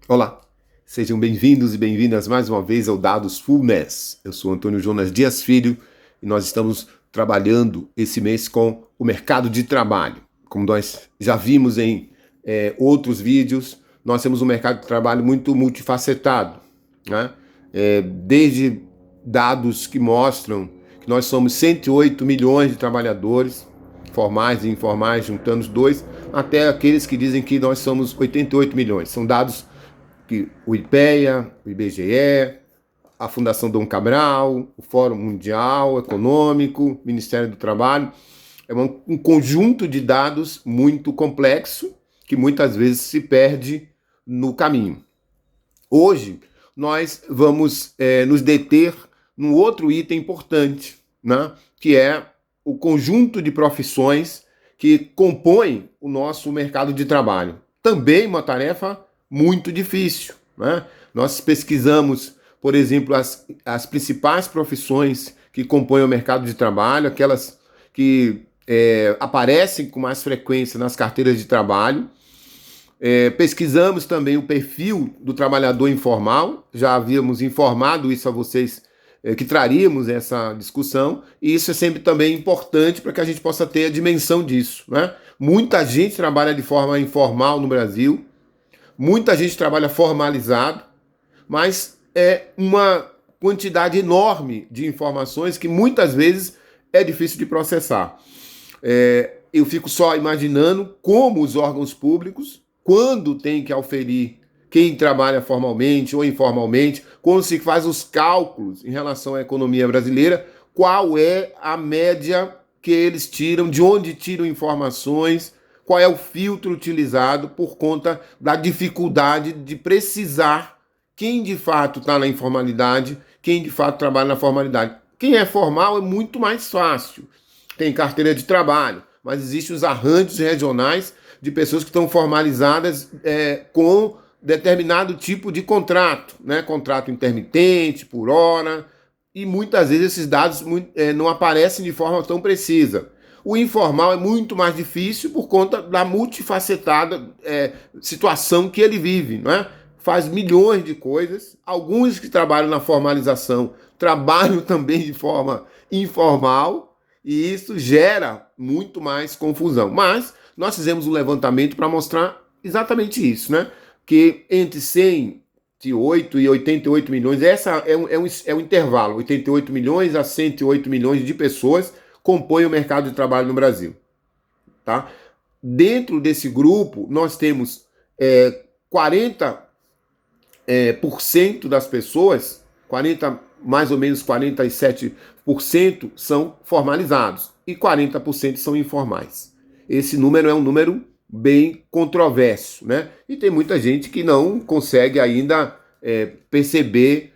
Olá, sejam bem-vindos e bem-vindas mais uma vez ao Dados Fullness. Eu sou Antônio Jonas Dias Filho e nós estamos trabalhando esse mês com o mercado de trabalho. Como nós já vimos em outros vídeos, nós temos um mercado de trabalho muito multifacetado, né? Desde dados que mostram que nós somos 108 milhões de trabalhadores, formais e informais, juntando os dois, até aqueles que dizem que nós somos 88 milhões. São dados que o IPEA, o IBGE, a Fundação Dom Cabral, o Fórum Mundial Econômico, Ministério do Trabalho, é um conjunto de dados muito complexo que muitas vezes se perde no caminho. Hoje, nós vamos nos deter num outro item importante, né, que é o conjunto de profissões que compõem o nosso mercado de trabalho. Também uma tarefa muito difícil, né? Nós pesquisamos, por exemplo, as principais profissões que compõem o mercado de trabalho, aquelas que aparecem com mais frequência nas carteiras de trabalho. Pesquisamos também o perfil do trabalhador informal, já havíamos informado isso a vocês, que traríamos essa discussão, e isso é sempre também importante para que a gente possa ter a dimensão disso, né? Muita gente trabalha de forma informal no Brasil, muita gente trabalha formalizado, mas é uma quantidade enorme de informações que muitas vezes é difícil de processar. Eu fico só imaginando como os órgãos públicos, quando tem que auferir quem trabalha formalmente ou informalmente, quando se faz os cálculos em relação à economia brasileira, qual é a média que eles tiram, de onde tiram informações, qual é o filtro utilizado por conta da dificuldade de precisar quem de fato está na informalidade, quem de fato trabalha na formalidade. Quem é formal é muito mais fácil, tem carteira de trabalho, mas existem os arranjos regionais de pessoas que estão formalizadas com determinado tipo de contrato, né? Contrato intermitente, por hora, e muitas vezes esses dados não aparecem de forma tão precisa. O informal é muito mais difícil por conta da multifacetada situação que ele vive, não é? Faz milhões de coisas. Alguns que trabalham na formalização trabalham também de forma informal e isso gera muito mais confusão. Mas nós fizemos um levantamento para mostrar exatamente isso, né? Que entre 108 e 88 milhões, essa é um intervalo, 88 milhões a 108 milhões de pessoas compõem o mercado de trabalho no Brasil. Tá? Dentro desse grupo, nós temos 40% das pessoas, mais ou menos 47% são formalizados e 40% são informais. Esse número é um número bem controverso, né? E tem muita gente que não consegue ainda perceber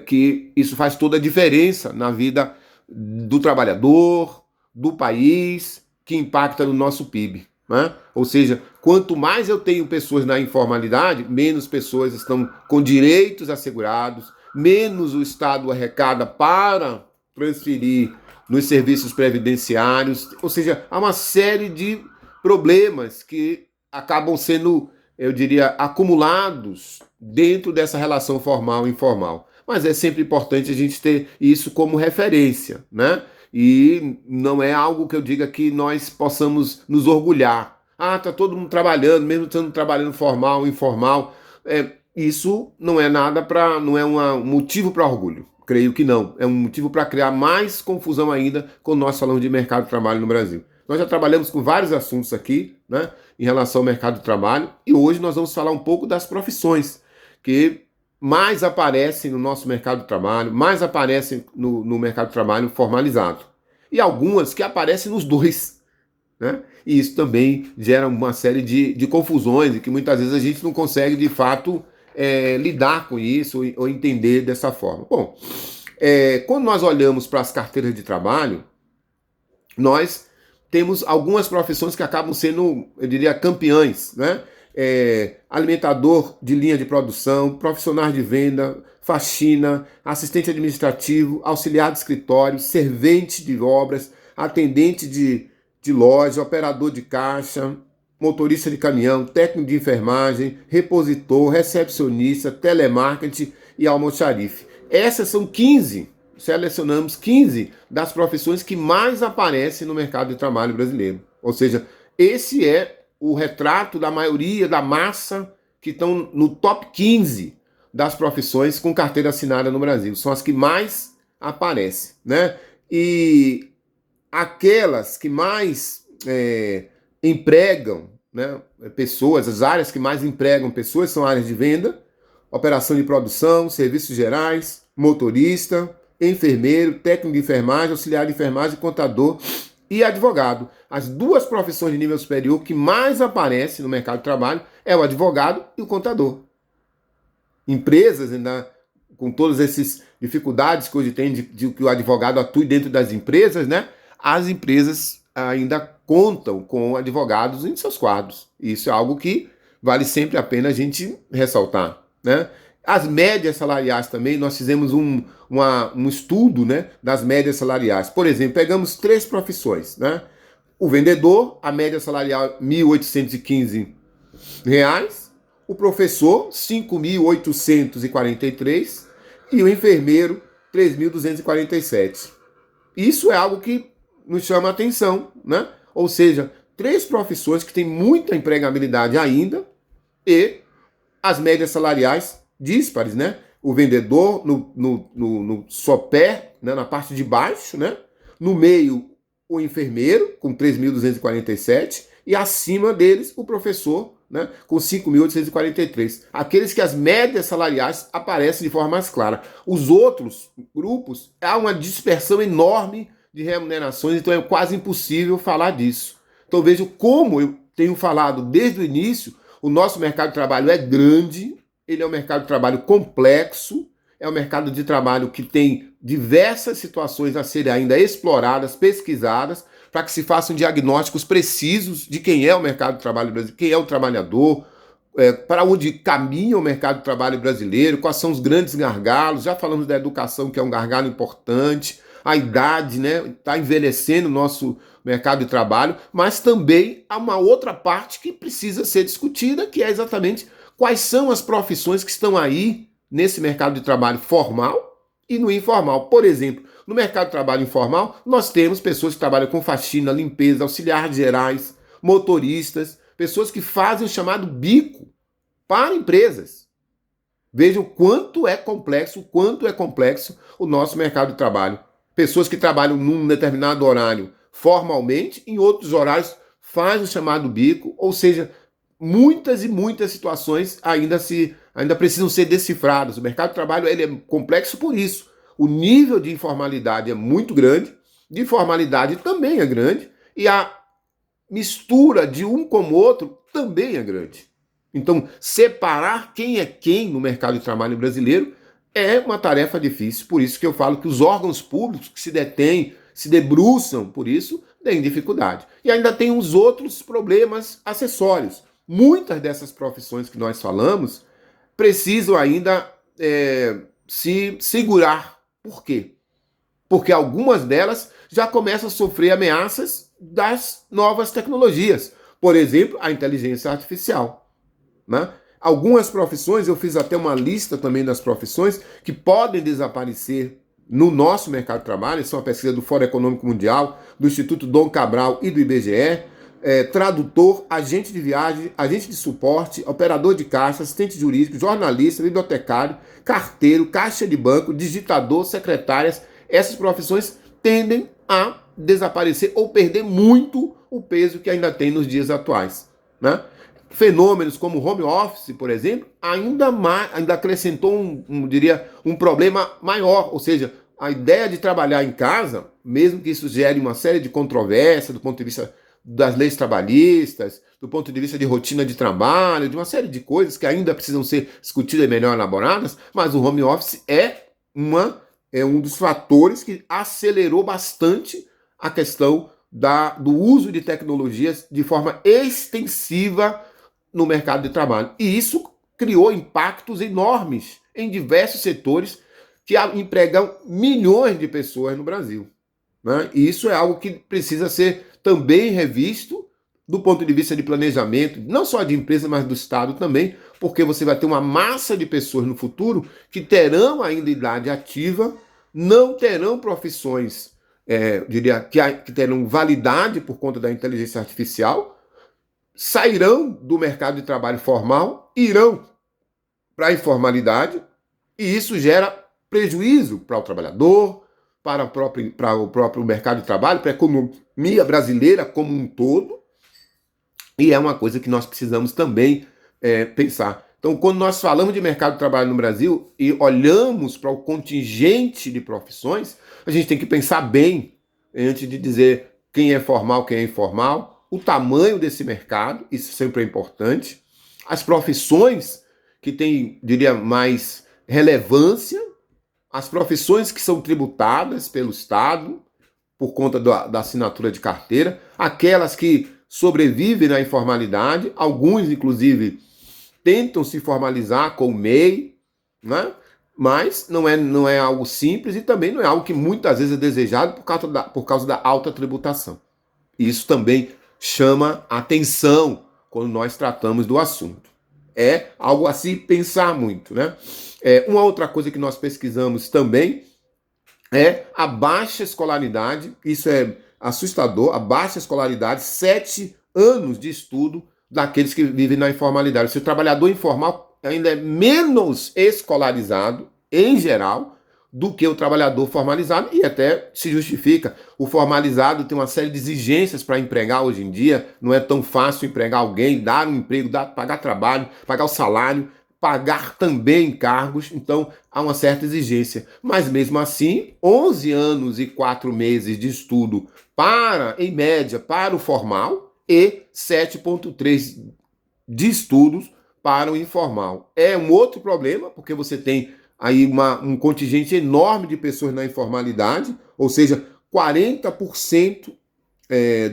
que isso faz toda a diferença na vida do trabalhador, do país, que impacta no nosso PIB. Né? Ou seja, quanto mais eu tenho pessoas na informalidade, menos pessoas estão com direitos assegurados, menos o Estado arrecada para transferir nos serviços previdenciários. Ou seja, há uma série de problemas que acabam sendo, eu diria, acumulados dentro dessa relação formal e informal. Mas é sempre importante a gente ter isso como referência, né? E não é algo que eu diga que nós possamos nos orgulhar. Ah, tá todo mundo trabalhando, mesmo estando trabalhando formal, informal. Isso não é nada não é um motivo para orgulho. Creio que não. É um motivo para criar mais confusão ainda quando nós falamos de mercado de trabalho no Brasil. Nós já trabalhamos com vários assuntos aqui, né, em relação ao mercado de trabalho, e hoje nós vamos falar um pouco das profissões que mais aparecem no nosso mercado de trabalho, mais aparecem no mercado de trabalho formalizado. E algumas que aparecem nos dois, né? E isso também gera uma série de confusões e que muitas vezes a gente não consegue, de fato, lidar com isso ou entender dessa forma. Bom, quando nós olhamos para as carteiras de trabalho, nós temos algumas profissões que acabam sendo, eu diria, campeãs, né? Alimentador de linha de produção, profissionais de venda, faxina, assistente administrativo, auxiliar de escritório, servente de obras, atendente de loja, operador de caixa, motorista de caminhão, técnico de enfermagem, repositor, recepcionista, telemarketing e almoxarife. Essas são 15, selecionamos 15 das profissões que mais aparecem no mercado de trabalho brasileiro. Ou seja, esse é o retrato da maioria, da massa que estão no top 15 das profissões com carteira assinada no Brasil. São as que mais aparecem, né? E aquelas que mais empregam, né, pessoas, as áreas que mais empregam pessoas são áreas de venda, operação de produção, serviços gerais, motorista, enfermeiro, técnico de enfermagem, auxiliar de enfermagem, contador e advogado. As duas profissões de nível superior que mais aparecem no mercado de trabalho é o advogado e o contador. Empresas, ainda com todas essas dificuldades que hoje tem de que o advogado atue dentro das empresas, né? As empresas ainda contam com advogados em seus quadros. Isso é algo que vale sempre a pena a gente ressaltar, né? As médias salariais também, nós fizemos um estudo, né, das médias salariais. Por exemplo, pegamos 3 profissões, né? O vendedor, a média salarial R$ 1.815. O professor, R$ 5.843. E o enfermeiro, R$ 3.247. Isso é algo que nos chama a atenção, né? Ou seja, 3 profissões que têm muita empregabilidade ainda e as médias salariais díspares, né? O vendedor no sopé, né? Na parte de baixo, né? No meio, o enfermeiro, com 3.247, e acima deles, o professor, né? Com 5.843. Aqueles que as médias salariais aparecem de forma mais clara. Os outros grupos, há uma dispersão enorme de remunerações, então é quase impossível falar disso. Então vejo como eu tenho falado desde o início, o nosso mercado de trabalho é grande, ele é um mercado de trabalho complexo, é um mercado de trabalho que tem diversas situações a serem ainda exploradas, pesquisadas, para que se façam diagnósticos precisos de quem é o mercado de trabalho brasileiro, quem é o trabalhador, para onde caminha o mercado de trabalho brasileiro, quais são os grandes gargalos. Já falamos da educação, que é um gargalo importante, a idade, né, está envelhecendo o nosso mercado de trabalho, mas também há uma outra parte que precisa ser discutida, que é exatamente quais são as profissões que estão aí nesse mercado de trabalho formal e no informal. Por exemplo, no mercado de trabalho informal, nós temos pessoas que trabalham com faxina, limpeza, auxiliares gerais, motoristas, pessoas que fazem o chamado bico para empresas. Vejam quanto é complexo o nosso mercado de trabalho. Pessoas que trabalham num determinado horário formalmente, em outros horários fazem o chamado bico, ou seja, muitas e muitas situações ainda precisam ser decifradas. O mercado de trabalho ele é complexo por isso. O nível de informalidade é muito grande, de formalidade também é grande, e a mistura de um com o outro também é grande. Então, separar quem é quem no mercado de trabalho brasileiro é uma tarefa difícil. Por isso que eu falo que os órgãos públicos que se detêm, se debruçam por isso, têm dificuldade. E ainda tem os outros problemas acessórios. Muitas dessas profissões que nós falamos precisam ainda se segurar. Por quê? Porque algumas delas já começam a sofrer ameaças das novas tecnologias. Por exemplo, a inteligência artificial, né? Algumas profissões, eu fiz até uma lista também das profissões que podem desaparecer no nosso mercado de trabalho. Isso é uma pesquisa do Fórum Econômico Mundial, do Instituto Dom Cabral e do IBGE. Tradutor, agente de viagem, agente de suporte, operador de caixa, assistente jurídico, jornalista, bibliotecário, carteiro, caixa de banco, digitador, secretárias. Essas profissões tendem a desaparecer ou perder muito o peso que ainda tem nos dias atuais, né? Fenômenos como o home office, por exemplo, ainda acrescentou um problema maior, ou seja, a ideia de trabalhar em casa, mesmo que isso gere uma série de controvérsias do ponto de vista das leis trabalhistas, do ponto de vista de rotina de trabalho, de uma série de coisas que ainda precisam ser discutidas e melhor elaboradas, mas o home office é um dos fatores que acelerou bastante a questão do uso de tecnologias de forma extensiva no mercado de trabalho. E isso criou impactos enormes em diversos setores que empregam milhões de pessoas no Brasil, né? E isso é algo que precisa ser também revisto do ponto de vista de planejamento, não só de empresa, mas do Estado também, porque você vai ter uma massa de pessoas no futuro que terão ainda idade ativa, não terão profissões, diria, que terão validade por conta da inteligência artificial, sairão do mercado de trabalho formal, irão para a informalidade, e isso gera prejuízo para o trabalhador, para o próprio mercado de trabalho, para a economia brasileira como um todo, e é uma coisa que nós precisamos também pensar. Então, quando nós falamos de mercado de trabalho no Brasil e olhamos para o contingente de profissões, a gente tem que pensar bem antes de dizer quem é formal, quem é informal, o tamanho desse mercado, isso sempre é importante, as profissões que têm, diria, mais relevância, as profissões que são tributadas pelo Estado por conta da assinatura de carteira, aquelas que sobrevivem na informalidade, alguns, inclusive, tentam se formalizar com o MEI, né? Mas não é algo simples e também não é algo que muitas vezes é desejado por causa da alta tributação. Isso também chama atenção quando nós tratamos do assunto. É algo a se pensar muito, né? Uma outra coisa que nós pesquisamos também é a baixa escolaridade. Isso é assustador, a baixa escolaridade, 7 anos de estudo daqueles que vivem na informalidade. Se o trabalhador informal ainda é menos escolarizado, em geral, do que o trabalhador formalizado, e até se justifica. O formalizado tem uma série de exigências para empregar hoje em dia, não é tão fácil empregar alguém, dar um emprego, pagar trabalho, pagar o salário, pagar também encargos, então há uma certa exigência. Mas mesmo assim, 11 anos e 4 meses de estudo em média, para o formal e 7,3 de estudos para o informal. É um outro problema, porque você tem aí um contingente enorme de pessoas na informalidade, ou seja, 40%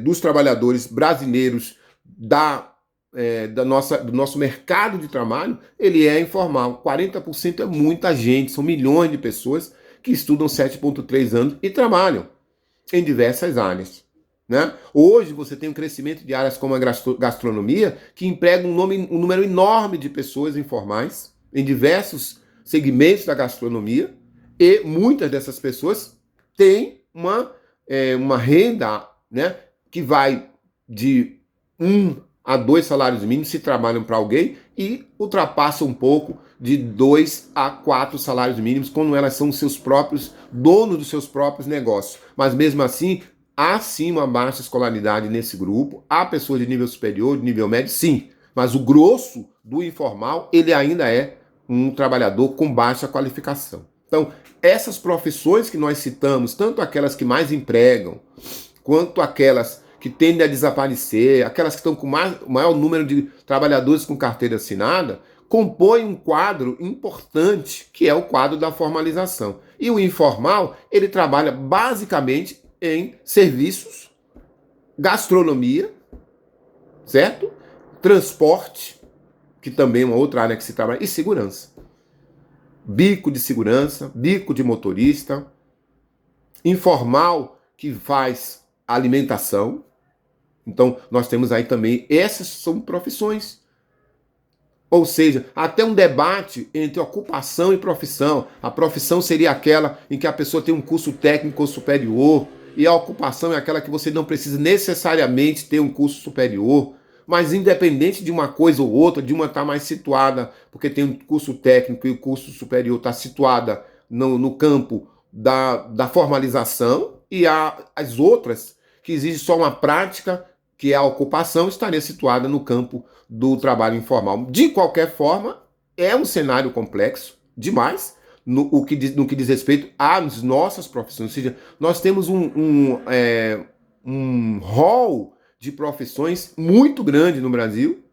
dos trabalhadores brasileiros do nosso mercado de trabalho, ele é informal. 40% é muita gente, são milhões de pessoas que estudam 7,3 anos e trabalham em diversas áreas. Né? Hoje você tem um crescimento de áreas como a gastronomia, que emprega um número enorme de pessoas informais em diversos segmentos da gastronomia, e muitas dessas pessoas têm uma renda, né, que vai de 1 a 2 salários mínimos se trabalham para alguém, e ultrapassa um pouco de 2 a 4 salários mínimos quando elas são seus próprios donos dos seus próprios negócios. Mas mesmo assim, há sim uma baixa escolaridade nesse grupo, há pessoas de nível superior, de nível médio, sim, mas o grosso do informal, ele ainda é um trabalhador com baixa qualificação. Então, essas profissões que nós citamos, tanto aquelas que mais empregam, quanto aquelas que tendem a desaparecer, aquelas que estão com maior número de trabalhadores com carteira assinada, compõem um quadro importante, que é o quadro da formalização. E o informal, ele trabalha basicamente em serviços, gastronomia, certo? Transporte, que também é uma outra área que se trabalha, e segurança. Bico de segurança, bico de motorista, informal que faz alimentação. Então, nós temos aí também, essas são profissões. Ou seja, até um debate entre ocupação e profissão. A profissão seria aquela em que a pessoa tem um curso técnico ou superior, e a ocupação é aquela que você não precisa necessariamente ter um curso superior. Mas independente de uma coisa ou outra, de uma estar mais situada, porque tem um curso técnico e o curso superior está situada no campo da formalização, e as outras, que exige só uma prática, que é a ocupação, estaria situada no campo do trabalho informal. De qualquer forma, é um cenário complexo demais no que diz respeito às nossas profissões. Ou seja, nós temos um rol de profissões muito grande no Brasil.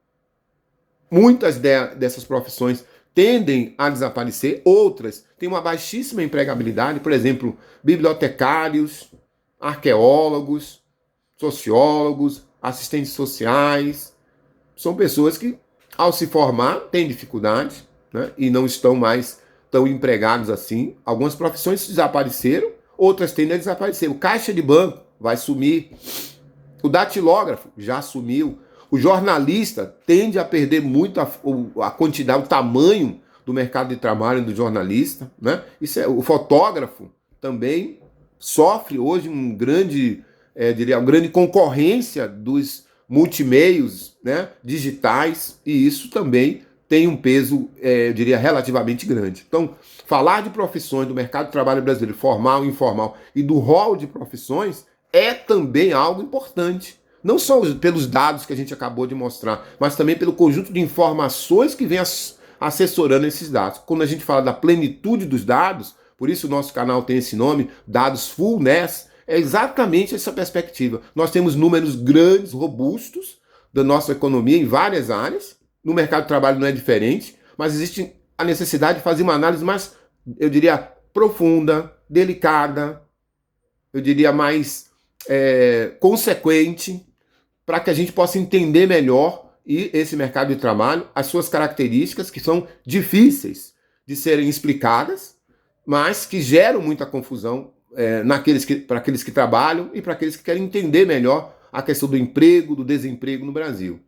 Muitas dessas profissões tendem a desaparecer, outras têm uma baixíssima empregabilidade, por exemplo, bibliotecários, arqueólogos, sociólogos, assistentes sociais. São pessoas que, ao se formar, têm dificuldade, né, e não estão mais tão empregados assim. Algumas profissões desapareceram, outras tendem a desaparecer. O caixa de banco vai sumir, O datilógrafo já sumiu. O jornalista tende a perder muito a quantidade, o tamanho do mercado de trabalho do jornalista, né? O fotógrafo também sofre hoje uma grande concorrência dos multimeios, né, digitais, e isso também tem um peso, eu diria, relativamente grande. Então, falar de profissões do mercado de trabalho brasileiro, formal e informal, e do rol de profissões, é também algo importante. Não só pelos dados que a gente acabou de mostrar, mas também pelo conjunto de informações que vem assessorando esses dados. Quando a gente fala da plenitude dos dados, por isso o nosso canal tem esse nome, Dados Fullness, é exatamente essa perspectiva. Nós temos números grandes, robustos, da nossa economia em várias áreas. No mercado de trabalho não é diferente, mas existe a necessidade de fazer uma análise mais, eu diria, profunda, delicada, eu diria mais consequente, para que a gente possa entender melhor esse mercado de trabalho, as suas características, que são difíceis de serem explicadas, mas que geram muita confusão para aqueles que trabalham e para aqueles que querem entender melhor a questão do emprego, do desemprego no Brasil.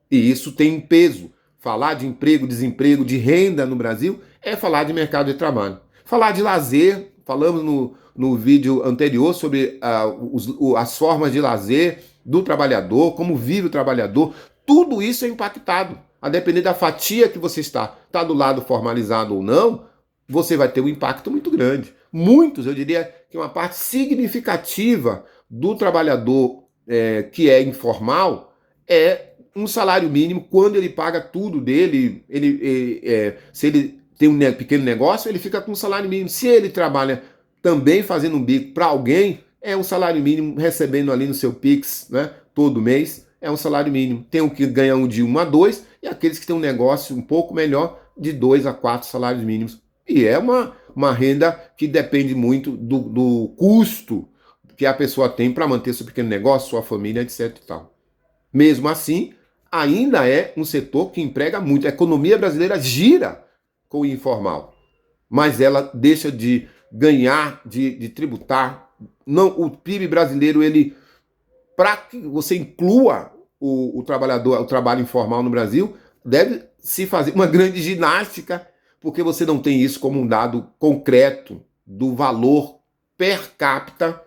E isso tem peso. Falar de emprego, desemprego, de renda no Brasil é falar de mercado de trabalho. Falar de lazer, falamos no vídeo anterior sobre as formas de lazer do trabalhador, como vive o trabalhador. Tudo isso é impactado. A depender da fatia que você está do lado formalizado ou não, você vai ter um impacto muito grande. Muitos, eu diria que uma parte significativa do trabalhador que é informal é um salário mínimo. Quando ele paga tudo dele, se ele tem um pequeno negócio, ele fica com um salário mínimo. Se ele trabalha também fazendo um bico para alguém, é um salário mínimo, recebendo ali no seu Pix, né, todo mês, é um salário mínimo. Tem o que ganha de 1 a 2 e aqueles que têm um negócio um pouco melhor, de 2 a 4 salários mínimos. E é uma renda que depende muito do custo que a pessoa tem para manter seu pequeno negócio, sua família, etc. E tal. Mesmo assim, ainda é um setor que emprega muito. A economia brasileira gira com o informal, mas ela deixa de ganhar, de tributar. Não, o PIB brasileiro, para que você inclua o trabalhador, o trabalho informal no Brasil, deve se fazer uma grande ginástica, porque você não tem isso como um dado concreto do valor per capita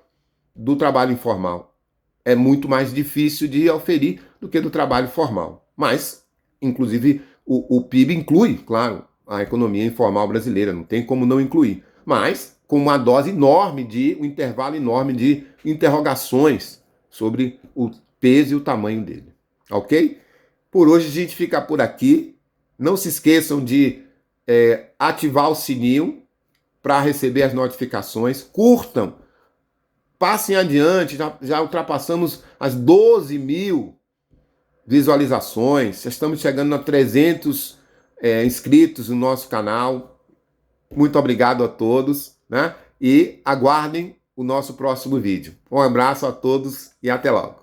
do trabalho informal. É muito mais difícil de oferir do que do trabalho formal. Mas, inclusive, o PIB inclui, claro, a economia informal brasileira, não tem como não incluir. Mas com uma dose enorme um intervalo enorme de interrogações sobre o peso e o tamanho dele. Ok? Por hoje a gente fica por aqui. Não se esqueçam de ativar o sininho para receber as notificações. Curtam, passem adiante, já ultrapassamos as 12 mil visualizações, já estamos chegando a 300 inscritos no nosso canal. Muito obrigado a todos, né? E aguardem o nosso próximo vídeo. Um abraço a todos e até logo.